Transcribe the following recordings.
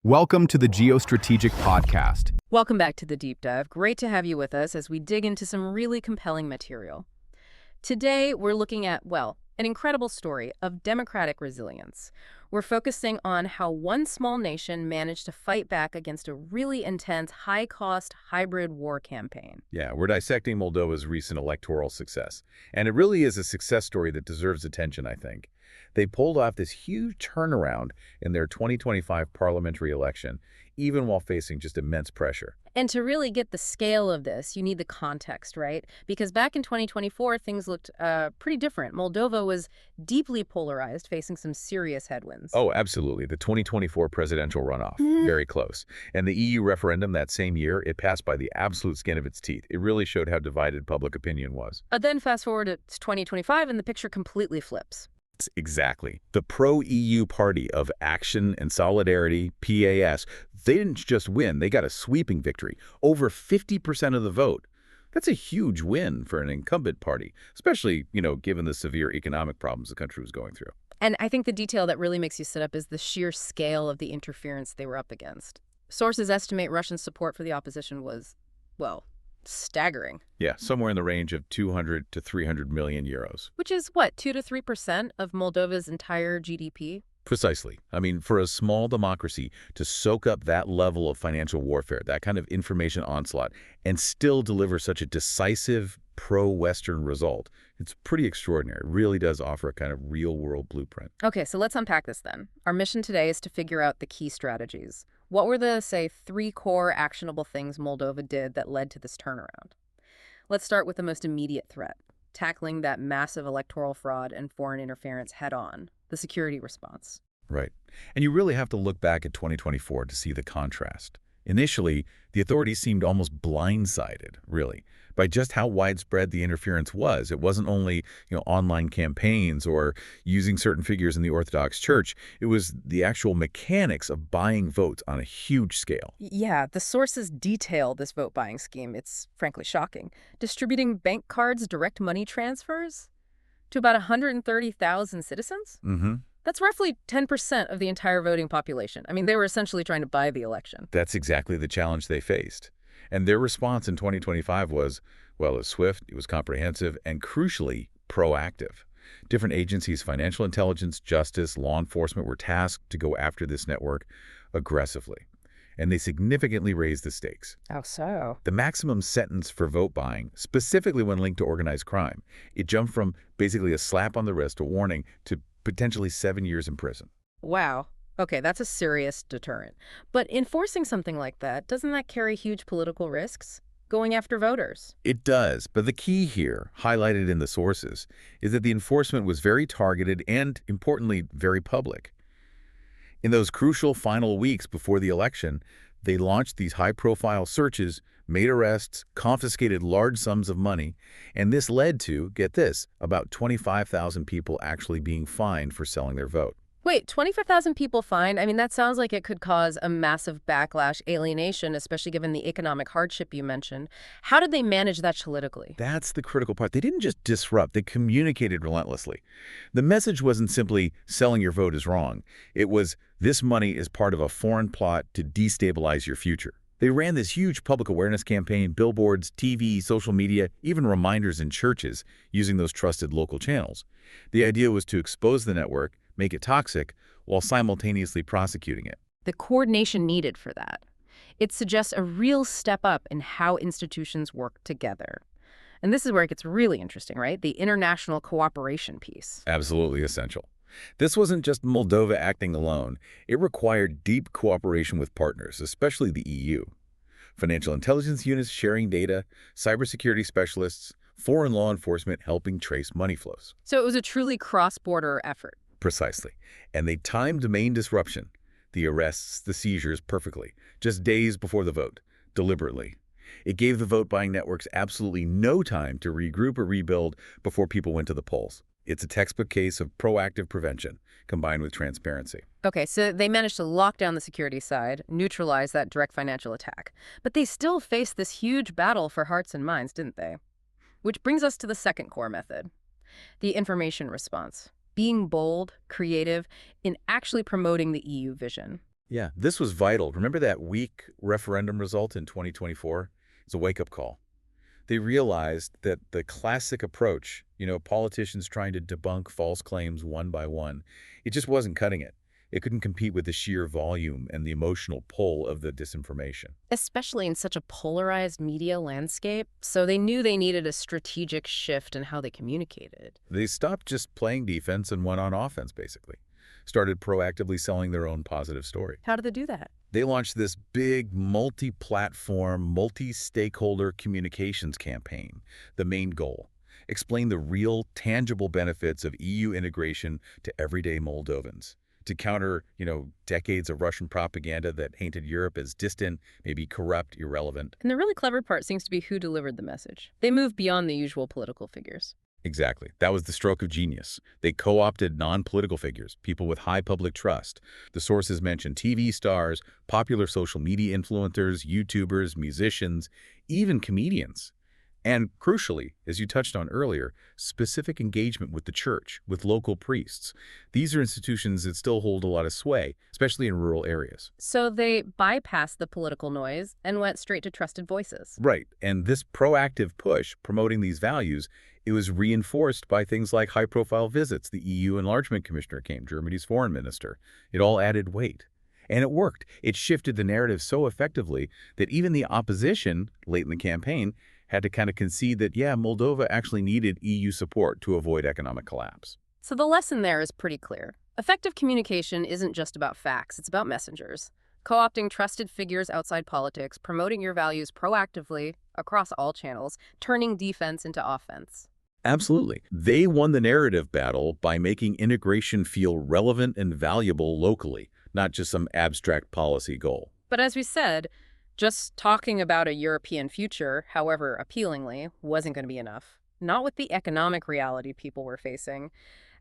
Welcome to the Geostrategic Podcast. Welcome back to the Deep Dive. Great to have you with us as we dig into some really compelling material. Today, we're looking at, well, an incredible story of democratic resilience. We're focusing on how one small nation managed to fight back against a really intense, high-cost hybrid war campaign. Yeah, we're dissecting Moldova's recent electoral success. And it really is a success story that deserves attention, I think. They pulled off this huge turnaround in their 2025 parliamentary election, even while facing just immense pressure. And to really get the scale of this, you need the context, right? Because back in 2024, things looked pretty different. Moldova was deeply polarized, facing some serious headwinds. Oh, absolutely. The 2024 presidential runoff, very close. And the EU referendum that same year, it passed by the absolute skin of its teeth. It really showed how divided public opinion was. Then fast forward to 2025, and the picture completely flips. Exactly. The pro-EU party of Action and Solidarity, PAS, they didn't just win, they got a sweeping victory. Over 50% of the vote. That's a huge win for an incumbent party, especially, given the severe economic problems the country was going through. And I think the detail that really makes you sit up is the sheer scale of the interference they were up against. Sources estimate Russian support for the opposition was, well, staggering. Yeah, somewhere in the range of 200 to 300 million euros. Which is, what, 2 to 3% of Moldova's entire GDP? Precisely. I mean, for a small democracy to soak up that level of financial warfare, that kind of information onslaught, and still deliver such a decisive pro-Western result, it's pretty extraordinary. It really does offer a kind of real-world blueprint. Okay, so let's unpack this then. Our mission today is to figure out the key strategies. What were the, say, 3 core actionable things Moldova did that led to this turnaround? Let's start with the most immediate threat, tackling that massive electoral fraud and foreign interference head-on, the security response. Right. And you really have to look back at 2024 to see the contrast. Initially, the authorities seemed almost blindsided, really, by just how widespread the interference was. It wasn't only, online campaigns or using certain figures in the Orthodox Church. It was the actual mechanics of buying votes on a huge scale. Yeah, the sources detail this vote-buying scheme. It's frankly shocking. Distributing bank cards, direct money transfers to about 130,000 citizens? Mm-hmm. That's roughly 10% of the entire voting population. I mean, they were essentially trying to buy the election. That's exactly the challenge they faced. And their response in 2025 was, well, it was swift, it was comprehensive, and crucially, proactive. Different agencies, financial intelligence, justice, law enforcement, were tasked to go after this network aggressively. And they significantly raised the stakes. How so? The maximum sentence for vote buying, specifically when linked to organized crime, it jumped from basically a slap on the wrist, a warning, to potentially 7 years in prison. Wow. Okay, that's a serious deterrent. But enforcing something like that, doesn't that carry huge political risks? Going after voters? It does, but the key here, highlighted in the sources, is that the enforcement was very targeted and, importantly, very public. In those crucial final weeks before the election, they launched these high-profile searches, made arrests, confiscated large sums of money, and this led to, get this, about 25,000 people actually being fined for selling their vote. Wait, 25,000 people fined? I mean, that sounds like it could cause a massive backlash, alienation, especially given the economic hardship you mentioned. How did they manage that politically? That's the critical part. They didn't just disrupt, they communicated relentlessly. The message wasn't simply selling your vote is wrong. It was, this money is part of a foreign plot to destabilize your future. They ran this huge public awareness campaign, billboards, TV, social media, even reminders in churches using those trusted local channels. The idea was to expose the network, make it toxic, while simultaneously prosecuting it. The coordination needed for that. It suggests a real step up in how institutions work together. And this is where it gets really interesting, right? The international cooperation piece. Absolutely essential. This wasn't just Moldova acting alone. It required deep cooperation with partners, especially the EU. Financial intelligence units sharing data, cybersecurity specialists, foreign law enforcement helping trace money flows. So it was a truly cross-border effort. Precisely. And they timed the main disruption, the arrests, the seizures, perfectly, just days before the vote, deliberately. It gave the vote-buying networks absolutely no time to regroup or rebuild before people went to the polls. It's a textbook case of proactive prevention combined with transparency. Okay, so they managed to lock down the security side, neutralize that direct financial attack. But they still faced this huge battle for hearts and minds, didn't they? Which brings us to the second core method, the information response. Being bold, creative, in actually promoting the EU vision. Yeah, this was vital. Remember that weak referendum result in 2024? It's a wake-up call. They realized that the classic approach, politicians trying to debunk false claims one by one, it just wasn't cutting it. It couldn't compete with the sheer volume and the emotional pull of the disinformation. Especially in such a polarized media landscape, so they knew they needed a strategic shift in how they communicated. They stopped just playing defense and went on offense, basically. Started proactively selling their own positive story. How did they do that? They launched this big multi-platform, multi-stakeholder communications campaign. The main goal: explain the real, tangible benefits of EU integration to everyday Moldovans. To counter, decades of Russian propaganda that painted Europe as distant, maybe corrupt, irrelevant. And the really clever part seems to be who delivered the message. They moved beyond the usual political figures. Exactly. That was the stroke of genius. They co-opted non-political figures, people with high public trust. The sources mentioned TV stars, popular social media influencers, YouTubers, musicians, even comedians. And crucially, as you touched on earlier, specific engagement with the church, with local priests. These are institutions that still hold a lot of sway, especially in rural areas. So they bypassed the political noise and went straight to trusted voices. Right. And this proactive push promoting these values, it was reinforced by things like high-profile visits. The EU Enlargement Commissioner came, Germany's foreign minister. It all added weight. And it worked. It shifted the narrative so effectively that even the opposition, late in the campaign, had to kind of concede that, yeah, Moldova actually needed EU support to avoid economic collapse. So the lesson there is pretty clear. Effective communication isn't just about facts, it's about messengers. Co-opting trusted figures outside politics, promoting your values proactively across all channels, turning defense into offense. Absolutely. They won the narrative battle by making integration feel relevant and valuable locally, not just some abstract policy goal. But as we said, just talking about a European future, however appealingly, wasn't going to be enough. Not with the economic reality people were facing.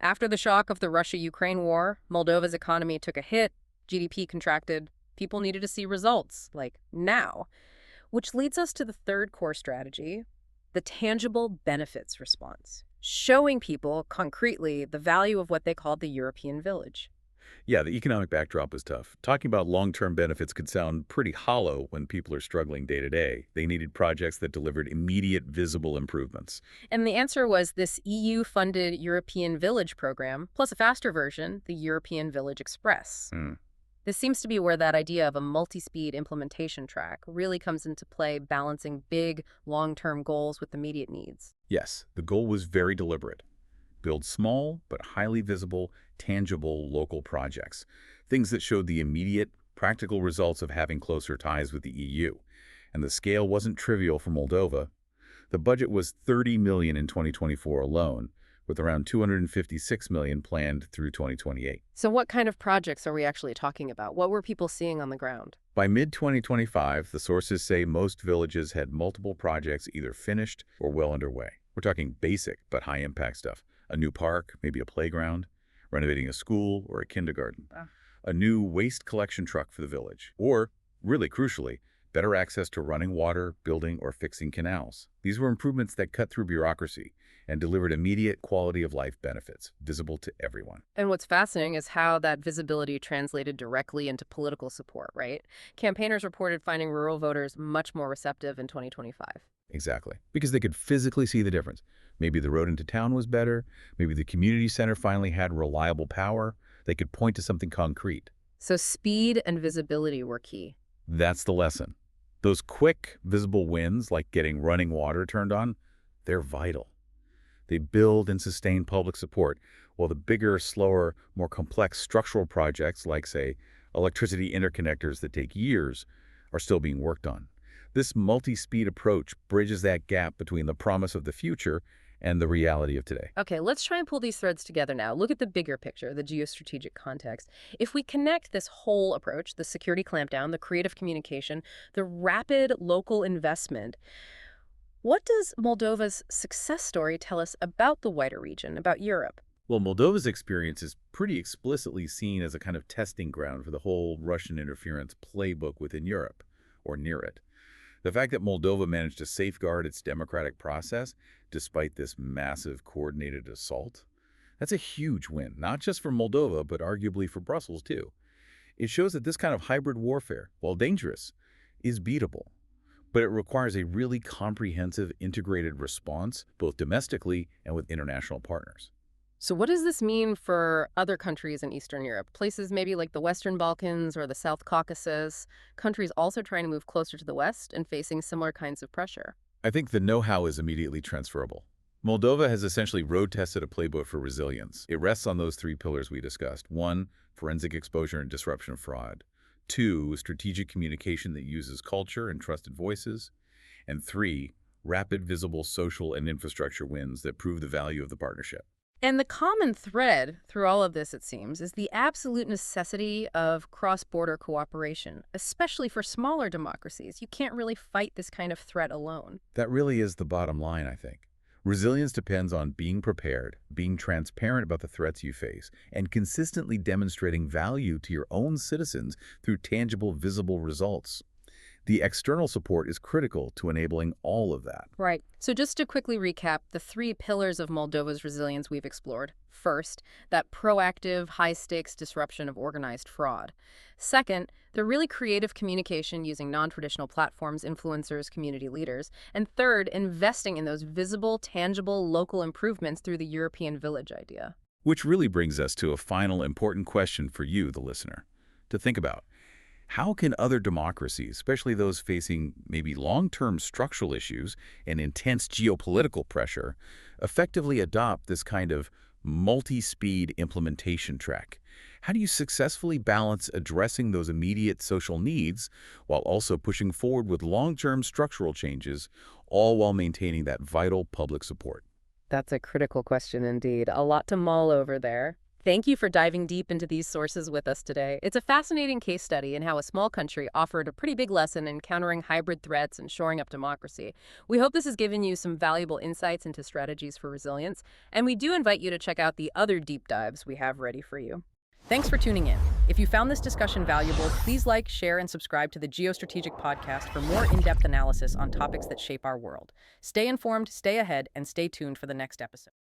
After the shock of the Russia-Ukraine war, Moldova's economy took a hit, GDP contracted, people needed to see results, like now. Which leads us to the third core strategy, the tangible benefits response, showing people concretely the value of what they called the European village. Yeah, the economic backdrop was tough. Talking about long-term benefits could sound pretty hollow when people are struggling day to day. They needed projects that delivered immediate, visible improvements. And the answer was this EU-funded European Village program, plus a faster version, the European Village Express. This seems to be where that idea of a multi-speed implementation track really comes into play, balancing big, long-term goals with immediate needs. Yes, the goal was very deliberate. Build small but highly visible, tangible local projects, things that showed the immediate, practical results of having closer ties with the EU. And the scale wasn't trivial for Moldova. The budget was $30 million in 2024 alone, with around $256 million planned through 2028. So what kind of projects are we actually talking about? What were people seeing on the ground? By mid-2025, the sources say most villages had multiple projects either finished or well underway. We're talking basic but high-impact stuff. A new park, maybe a playground, renovating a school or a kindergarten, a new waste collection truck for the village, or, really crucially, better access to running water, building, or fixing canals. These were improvements that cut through bureaucracy and delivered immediate quality-of-life benefits, visible to everyone. And what's fascinating is how that visibility translated directly into political support, right? Campaigners reported finding rural voters much more receptive in 2025. Exactly, because they could physically see the difference. Maybe the road into town was better. Maybe the community center finally had reliable power. They could point to something concrete. So speed and visibility were key. That's the lesson. Those quick, visible wins, like getting running water turned on, they're vital. They build and sustain public support, while the bigger, slower, more complex structural projects, like, say, electricity interconnectors that take years, are still being worked on. This multi-speed approach bridges that gap between the promise of the future and the reality of today. Okay, let's try and pull these threads together now. Look at the bigger picture, the geostrategic context. If we connect this whole approach, the security clampdown, the creative communication, the rapid local investment, what does Moldova's success story tell us about the wider region, about Europe? Well, Moldova's experience is pretty explicitly seen as a kind of testing ground for the whole Russian interference playbook within Europe, or near it. The fact that Moldova managed to safeguard its democratic process despite this massive coordinated assault, that's a huge win, not just for Moldova, but arguably for Brussels, too. It shows that this kind of hybrid warfare, while dangerous, is beatable. But it requires a really comprehensive, integrated response, both domestically and with international partners. So what does this mean for other countries in Eastern Europe? Places maybe like the Western Balkans or the South Caucasus, countries also trying to move closer to the West and facing similar kinds of pressure. I think the know-how is immediately transferable. Moldova has essentially road-tested a playbook for resilience. It rests on those three pillars we discussed. 1, forensic exposure and disruption of fraud. 2, strategic communication that uses culture and trusted voices. And 3, rapid, visible social and infrastructure wins that prove the value of the partnership. And the common thread through all of this, it seems, is the absolute necessity of cross-border cooperation, especially for smaller democracies. You can't really fight this kind of threat alone. That really is the bottom line, I think. Resilience depends on being prepared, being transparent about the threats you face, and consistently demonstrating value to your own citizens through tangible, visible results. The external support is critical to enabling all of that. Right. So just to quickly recap the three pillars of Moldova's resilience we've explored. First, that proactive, high-stakes disruption of organized fraud. Second, the really creative communication using non-traditional platforms, influencers, community leaders. And third, investing in those visible, tangible, local improvements through the European village idea. Which really brings us to a final important question for you, the listener, to think about. How can other democracies, especially those facing maybe long-term structural issues and intense geopolitical pressure, effectively adopt this kind of multi-speed implementation track? How do you successfully balance addressing those immediate social needs while also pushing forward with long-term structural changes, all while maintaining that vital public support? That's a critical question indeed. A lot to mull over there. Thank you for diving deep into these sources with us today. It's a fascinating case study in how a small country offered a pretty big lesson in countering hybrid threats and shoring up democracy. We hope this has given you some valuable insights into strategies for resilience, and we do invite you to check out the other deep dives we have ready for you. Thanks for tuning in. If you found this discussion valuable, please like, share, and subscribe to the Geostrategic Podcast for more in-depth analysis on topics that shape our world. Stay informed, stay ahead, and stay tuned for the next episode.